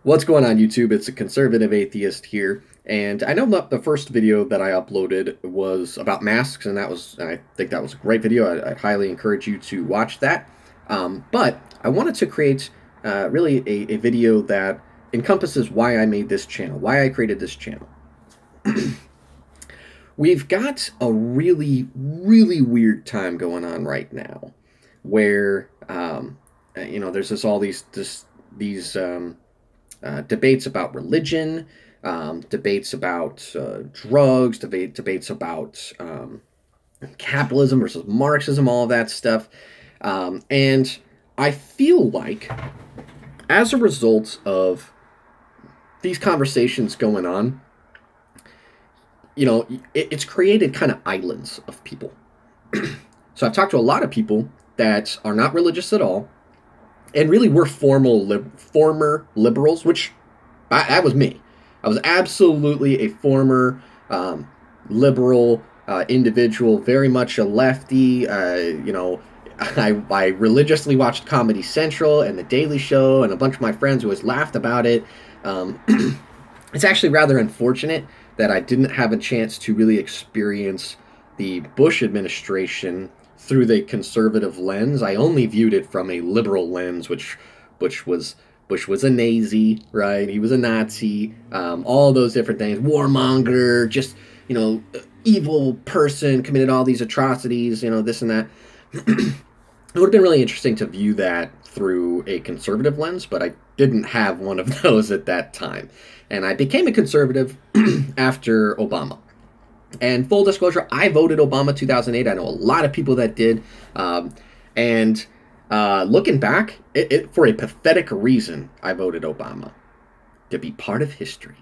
What's going on, YouTube? It's a Conservative Atheist here, and I know that the first video that I uploaded was about masks, and I think that was a great video. I'd highly encourage you to watch that. But I wanted to create really a video that encompasses why I made this channel, why I created this channel. We've got a really, really weird time going on right now, where there's all these debates about religion, debates about drugs, debates about capitalism versus Marxism, all of that stuff. And I feel like, as a result of these conversations going on, it's created kind of islands of people. So I've talked to a lot of people that are not religious at all, and really we're former liberals, which that was me. I was absolutely a former liberal individual, very much a lefty. I religiously watched Comedy Central and The Daily Show, and a bunch of my friends always laughed about it. It's actually rather unfortunate that I didn't have a chance to really experience the Bush administration through the conservative lens. I only viewed it from a liberal lens, which Bush was a Nazi, right? He was a Nazi, all those different things, warmonger, just, evil person, committed all these atrocities, this and that. It would have been really interesting to view that through a conservative lens, but I didn't have one of those at that time. And I became a conservative after Obama. And full disclosure, I voted Obama 2008. I know a lot of people that did. Looking back, for a pathetic reason, I voted Obama. To be part of history.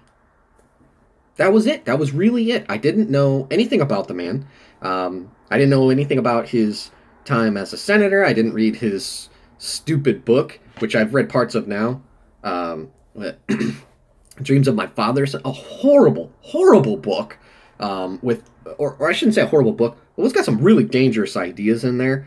That was it. That was really it. I didn't know anything about the man. I didn't know anything about his time as a senator. I didn't read his stupid book, which I've read parts of now. Dreams of My Father. A horrible, horrible book. Or I shouldn't say a horrible book, but it's got some really dangerous ideas in there.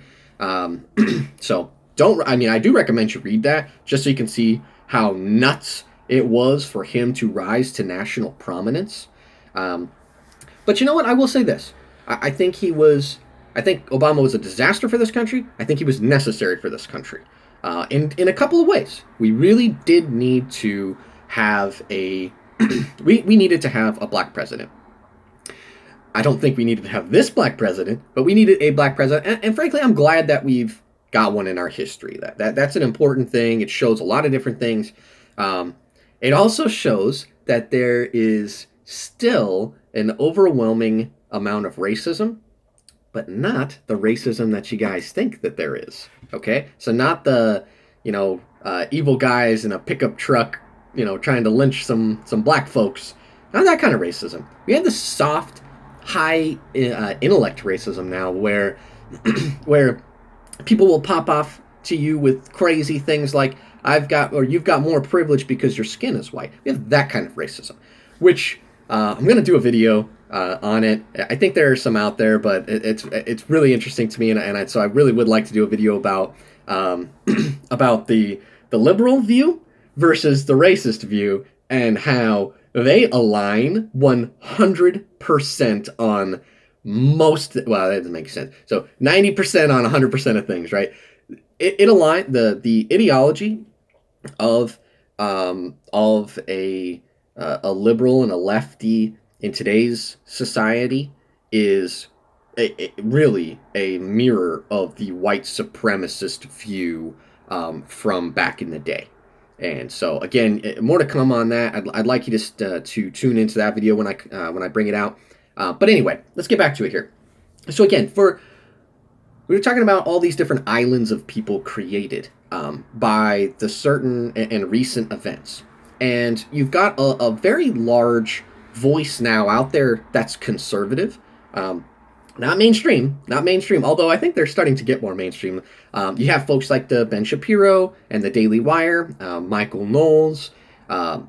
So I do recommend you read that, just so you can see how nuts it was for him to rise to national prominence. But you know what? I will say this. I think Obama was a disaster for this country. I think he was necessary for this country. In a couple of ways. We really did need to have we needed to have a black president. I don't think we needed to have this black president, but we needed a black president. And frankly, I'm glad that we've got one in our history. That's an important thing. It shows a lot of different things. It also shows that there is still an overwhelming amount of racism, but not the racism that you guys think that there is. Okay? So not the, evil guys in a pickup truck, trying to lynch some black folks. Not that kind of racism. We have the soft, high intellect racism now, where people will pop off to you with crazy things like you've got more privilege because your skin is white. We have that kind of racism, which I'm going to do a video on it. I think there are some out there, but it's really interesting to me, so I really would like to do a video about about the liberal view versus the racist view, and how they align 100% on most, well, that doesn't make sense. So 90% on 100% of things, right? It aligns, the ideology of a liberal and a lefty in today's society is really a mirror of the white supremacist view from back in the day. And so, again, more to come on that. I'd like you to tune into that video when I bring it out. But anyway, let's get back to it here. So again, we were talking about all these different islands of people created by the certain and recent events. And you've got a very large voice now out there that's conservative. Not mainstream, although I think they're starting to get more mainstream. You have folks like the Ben Shapiro and the Daily Wire, Michael Knowles, Matt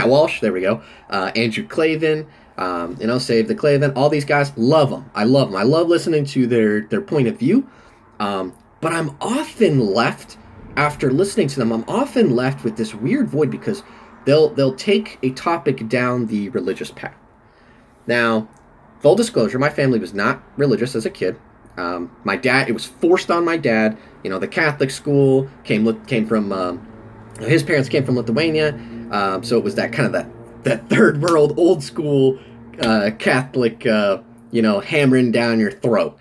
Walsh, there we go, Andrew Klavan, Save the Klavan, all these guys, love them. I love them. I love listening to their point of view, but I'm often left after listening to them, I'm often left with this weird void because they'll take a topic down the religious path. Now, full disclosure, my family was not religious as a kid. My dad, it was forced on my dad. You know, the Catholic school came from his parents came from Lithuania, so it was that kind of that third world old school Catholic, hammering down your throat.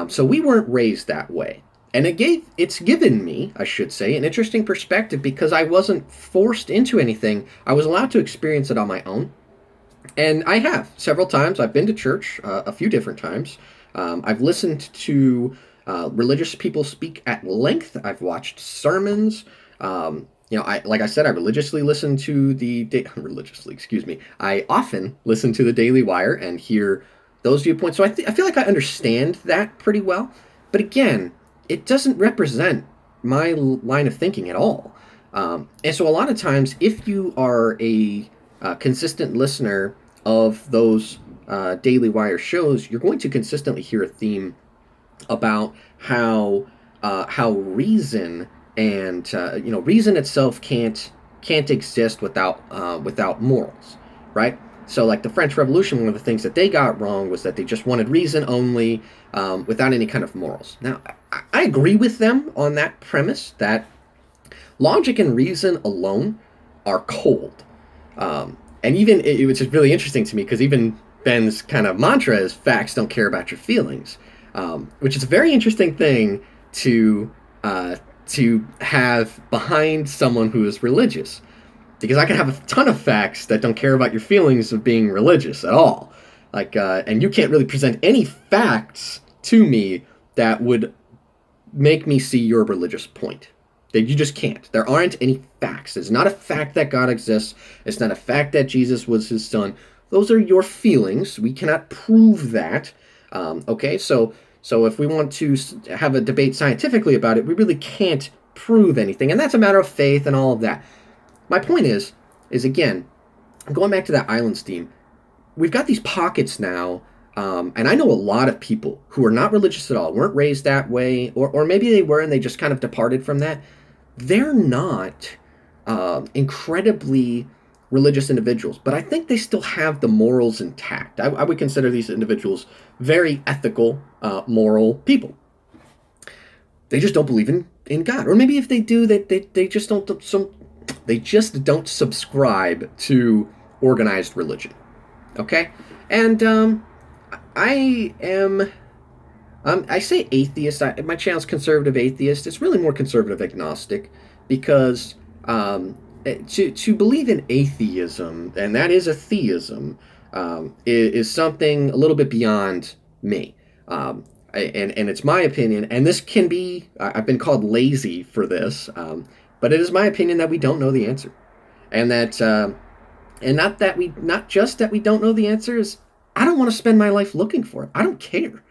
So we weren't raised that way. And it's given me, I should say, an interesting perspective because I wasn't forced into anything. I was allowed to experience it on my own. And I have several times. I've been to church a few different times. I've listened to religious people speak at length. I've watched sermons. Like I said, I religiously listen to I often listen to the Daily Wire and hear those viewpoints. So I feel like I understand that pretty well. But again, it doesn't represent my line of thinking at all. And so a lot of times, if you are a consistent listener of those Daily Wire shows, you're going to consistently hear a theme about how reason and reason itself can't exist without morals, right? So like the French Revolution, one of the things that they got wrong was that they just wanted reason only, without any kind of morals. Now, I agree with them on that premise that logic and reason alone are cold. And even, it was just really interesting to me because even Ben's kind of mantra is facts don't care about your feelings, which is a very interesting thing to have behind someone who is religious. Because I can have a ton of facts that don't care about your feelings of being religious at all. And you can't really present any facts to me that would make me see your religious point. That you just can't. There aren't any facts. It's not a fact that God exists. It's not a fact that Jesus was his son. Those are your feelings. We cannot prove that. Okay, so if we want to have a debate scientifically about it, we really can't prove anything. And that's a matter of faith and all of that. My point is again, going back to that islands theme, we've got these pockets now, and I know a lot of people who are not religious at all, weren't raised that way, or maybe they were and they just kind of departed from that. They're not incredibly religious individuals, but I think they still have the morals intact. I would consider these individuals very ethical, moral people. They just don't believe in God. Or maybe if they do, they just don't subscribe to organized religion. Okay? And I say atheist. My channel's Conservative Atheist. It's really more conservative agnostic because to believe in atheism, and that is a theism, is something a little bit beyond me. And it's my opinion, and this can be, I've been called lazy for this, but it is my opinion that we don't know the answer. And that, not just that we don't know the answers, I don't want to spend my life looking for it. I don't care.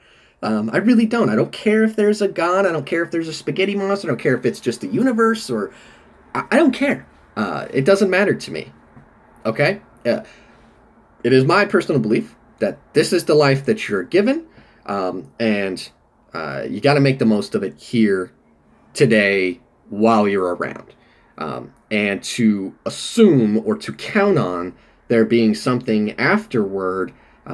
I really don't. I don't care if there's a God. I don't care if there's a spaghetti monster. I don't care if it's just a universe or... I don't care. It doesn't matter to me. Okay? It is my personal belief that this is the life that you're given, and you got to make the most of it here, today, while you're around. And to assume or to count on there being something afterward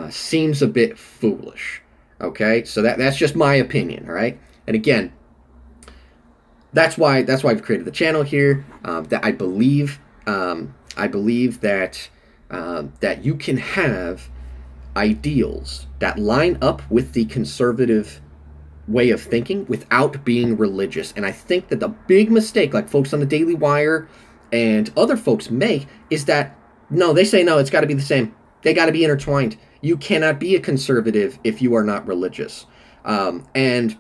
seems a bit foolish. Okay, so that's just my opinion. All right, and again, that's why I've created the channel here. That I believe that you can have ideals that line up with the conservative way of thinking without being religious. And I think that the big mistake, like folks on the Daily Wire and other folks make, is that no, they say no, it's got to be the same. They got to be intertwined. You cannot be a conservative if you are not religious. And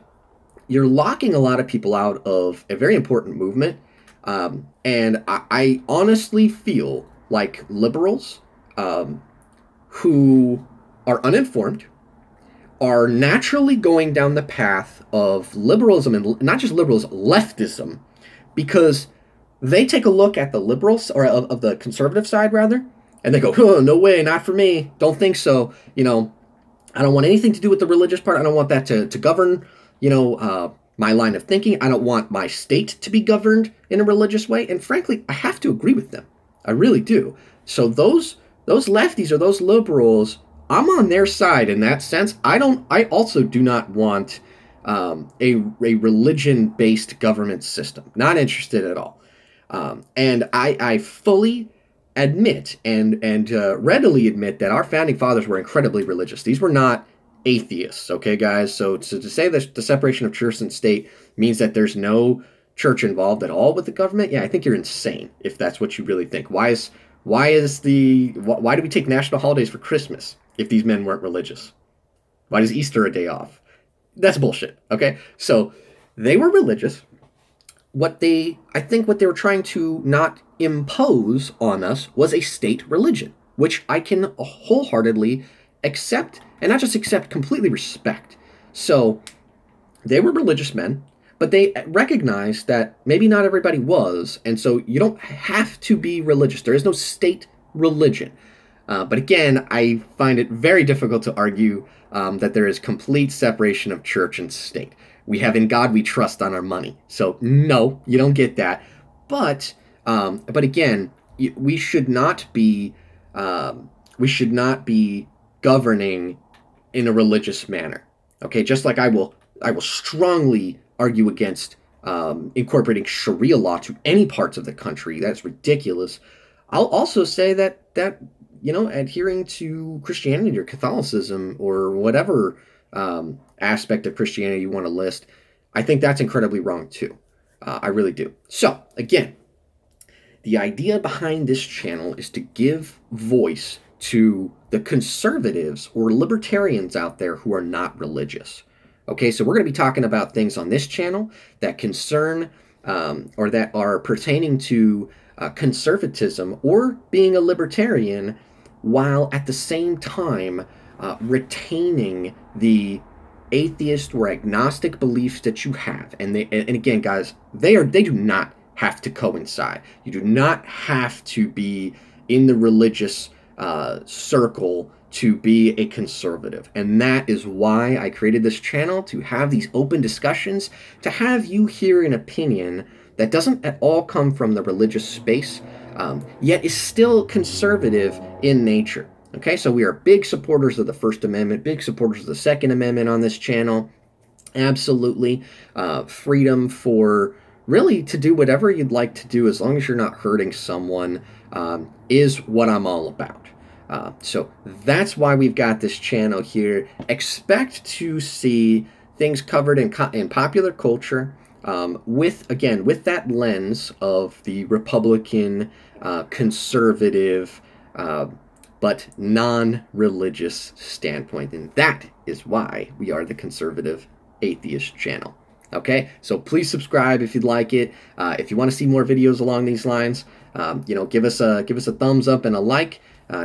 you're locking a lot of people out of a very important movement. And I honestly feel like liberals who are uninformed are naturally going down the path of liberalism, and not just liberalism, leftism, because they take a look at the liberals, or of the conservative side rather, and they go, oh, no way, not for me, don't think so, I don't want anything to do with the religious part, I don't want that to govern, my line of thinking. I don't want my state to be governed in a religious way. And frankly, I have to agree with them. I really do. So those lefties or those liberals, I'm on their side in that sense. I also do not want a religion-based government system. Not interested at all. And I fully admit and readily admit that our founding fathers were incredibly religious. These were not atheists, okay, guys? So to say that the separation of church and state means that there's no church involved at all with the government, yeah, I think you're insane if that's what you really think. Why do we take national holidays for Christmas if these men weren't religious? Why is Easter a day off? That's bullshit, okay? So they were religious. I think what they were trying to not impose on us was a state religion, which I can wholeheartedly accept, and not just accept, completely respect. So they were religious men, but they recognized that maybe not everybody was, and so you don't have to be religious. There is no state religion. But again, I find it very difficult to argue that there is complete separation of church and state. We have "in God we trust" on our money. So no, you don't get that. But again, we should not be governing in a religious manner. Okay, just like I will strongly argue against incorporating Sharia law to any parts of the country. That's ridiculous. I'll also say that adhering to Christianity or Catholicism or whatever aspect of Christianity you want to list, I think that's incredibly wrong too. I really do. So again, the idea behind this channel is to give voice to the conservatives or libertarians out there who are not religious. Okay, so we're going to be talking about things on this channel that concern or that are pertaining to conservatism or being a libertarian, while at the same time retaining the atheist or agnostic beliefs that you have. And again, guys, they do not have to coincide. You do not have to be in the religious circle to be a conservative. And that is why I created this channel, to have these open discussions, to have you hear an opinion that doesn't at all come from the religious space, yet is still conservative in nature. Okay, so we are big supporters of the First Amendment, big supporters of the Second Amendment on this channel. Absolutely. Freedom for really to do whatever you'd like to do as long as you're not hurting someone is what I'm all about. So that's why we've got this channel here. Expect to see things covered in popular culture with that lens of the Republican, conservative, but non-religious standpoint. And that is why we are the Conservative Atheist channel. Okay, so please subscribe if you'd like it. If you want to see more videos along these lines, give us a thumbs up and a like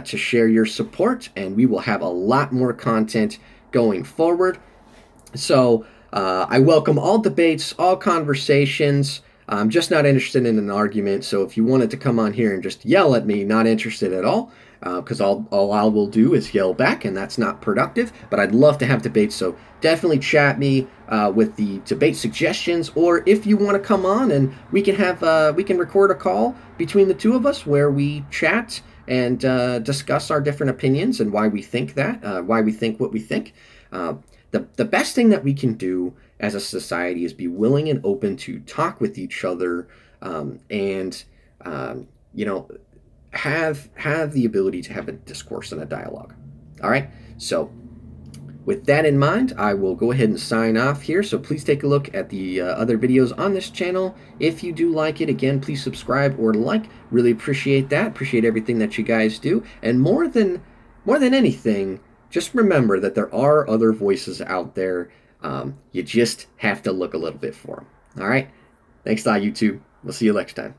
to share your support, and we will have a lot more content going forward. So I welcome all debates, all conversations. I'm just not interested in an argument. So if you wanted to come on here and just yell at me, not interested at all, because all I will do is yell back, and that's not productive. But I'd love to have debates, so definitely chat me with the debate suggestions, or if you want to come on and we can record a call between the two of us where we chat and discuss our different opinions and why we think why we think what we think. The best thing that we can do as a society is be willing and open to talk with each other, and have the ability to have a discourse and a dialogue. All right. So with that in mind, I will go ahead and sign off here. So please take a look at the other videos on this channel. If you do like it, again, please subscribe or like. Really appreciate that. Appreciate everything that you guys do. And more than anything, just remember that there are other voices out there. You just have to look a little bit for them. All right. Thanks a lot, YouTube. We'll see you next time.